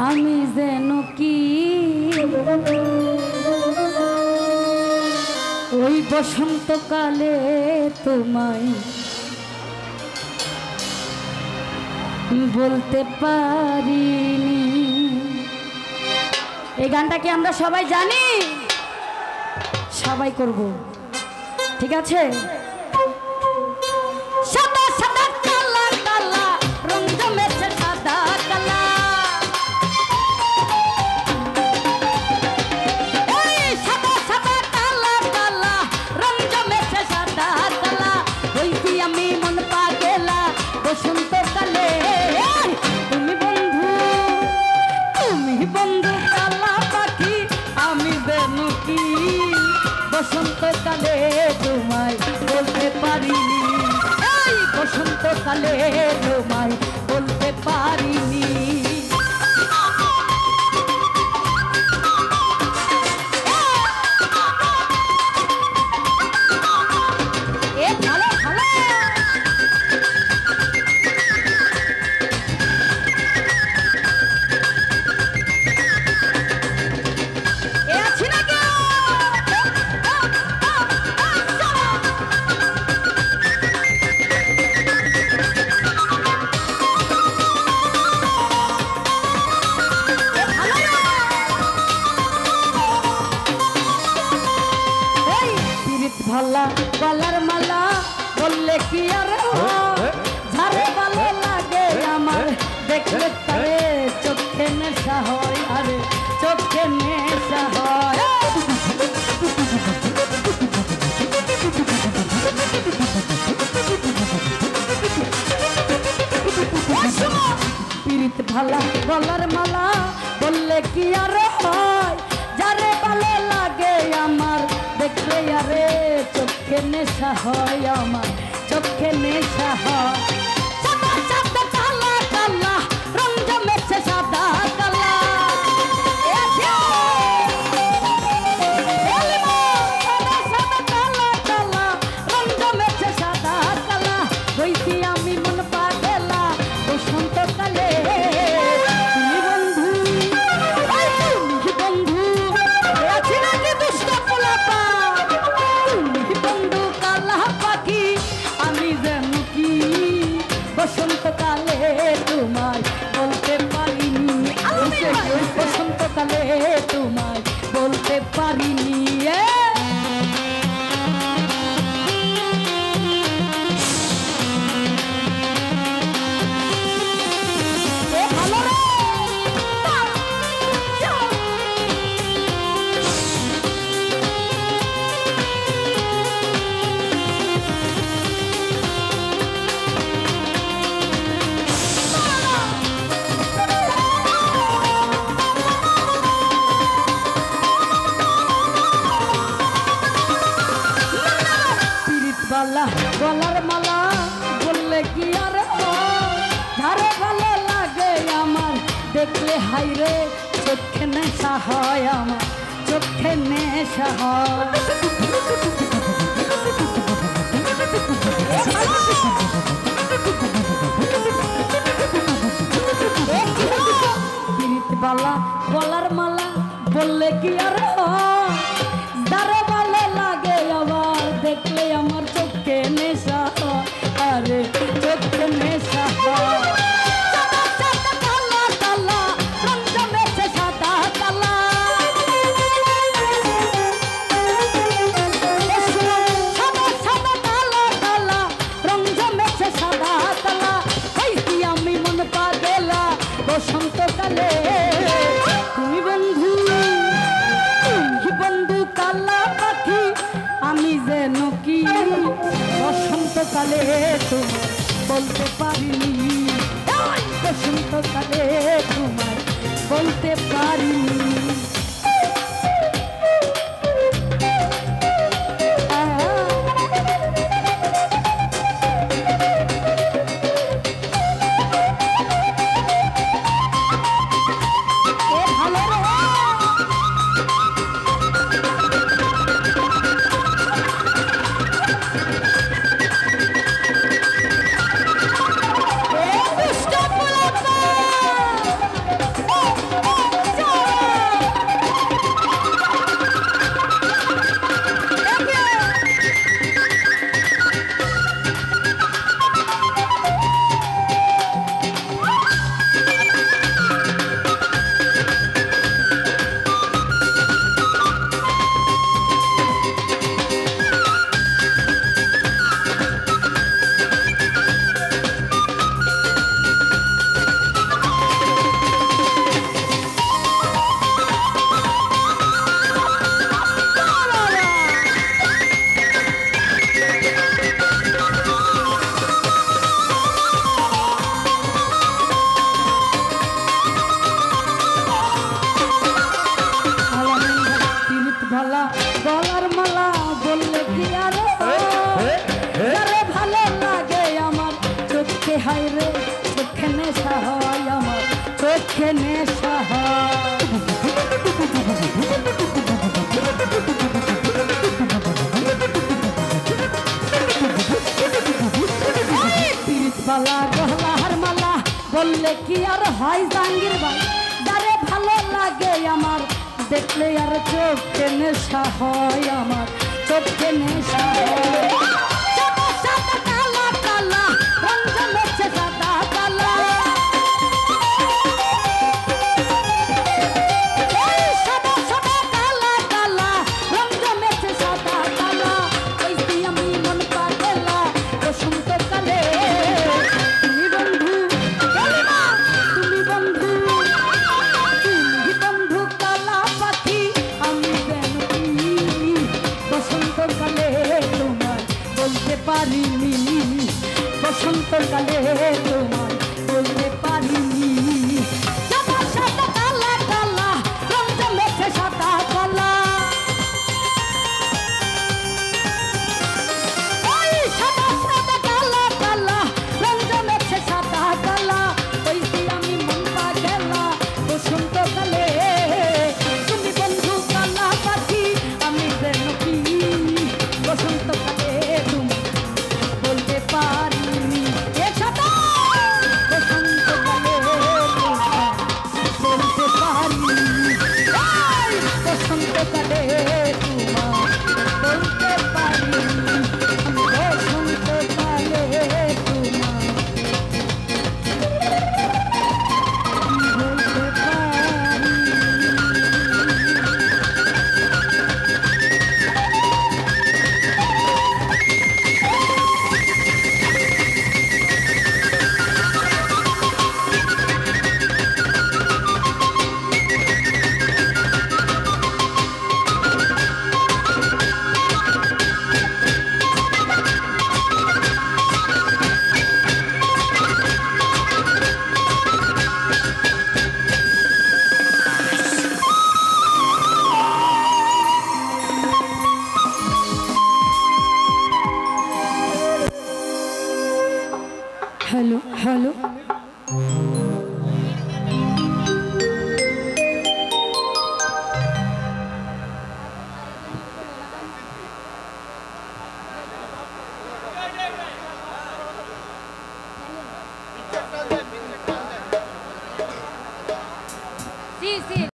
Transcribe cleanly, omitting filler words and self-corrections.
আমি যেন কি ওই বসন্তকালে তোমায় বলতে পারিনি। এই গানটা কি আমরা সবাই জানি? সবাই করব, ঠিক আছে? সাদা সাদা কালা কালা রং জমেছে সাদা কালা, এই সাদা সাদা কালা কালা রং জমেছে সাদা কালা, বলছি আমি মন পাগলা বসন্তকালে। তুমি বন্ধু কালা পাখি, আমি বেনু কি বসন্তকালে তোমায় বলতে পারিনি, এই বসন্তকালে তোমায় বলতে পারিনি। ভালা গলার মালা বললে কি আর ঝাড়ে ভালো লাগে আমার, দেখলে তারে চোখে নেশা হয়, আরে চোখে নেশা হয়। পিরিত ভালা গলার মালা বললে কি আর হয়, যারে ভালো লাগে আমার, দেখলে আরে চোখে নেশা হয়, আমার চোখে নেশা হয়। সাদা সাদা কালা কালা রং জমেছে সাদা কালা, সাদা সাদা কালা কালা রং জমেছে সাদা কালা, বইছি আমি মন পাগলা বসন্তকালে। বসন্তকালে তোমায় বলতে পারিনি, বসন্তকালে তোমায় বলতে পারিনি। গলার মালা বললে কি আর ধারে ভালো লাগে আমার, দেখলে হাইরে চোখে নেশা হয়, আমার চোখে নেশা হয়। বালা গলার মালা বললে কি আর ধারে ভালো লাগে আমার, দেখলে আমার চোখে নেশা হয়, আরে চোখে নেশা হয়। সাদা সাদা কালা কালা রং জমেছে সাদা কালা, সাদা সাদা কালা কালা রং জমেছে সাদা কালা, হইছি আমি মন পাগলা বসন্তকালে। তুমি বন্ধু চোখে নেশা হয় বালা গলার মালা বললে কি আর হয় জাঙ্গির ভাই যারে ভালো লাগে আমার দেখলে আর চোখে নেশা হয় আমার চোখে নেশা হয় সাদা সাদা কালা কালা রঙ জমেছে সাদা কালা সাদা সাদা কালা কালা রঙ জমেছে সাদা কালা ওই আমি মন পাগলা বসন্তকালে পারিনি বসন্তকালে তোমায় বলতে পারিনি সাদা সাদা কালা কালা রঙ জমেছে সাদা কালা ওই সাদা সাদা কালা কালা রঙ জমেছে সাদা কালা ওই আমি মন পাগলা বসন্তকালে তুমি বন্ধু কালা পাখি আমি যেন কি বসন্তকালে তুমি বলতে পারিনি এ সাদা বসন্তকালে বলতে পারিনি বসন্তকালে তোমার বলতে পারিনি বসন্তকালে তোমার বলতে পারিনি hello hello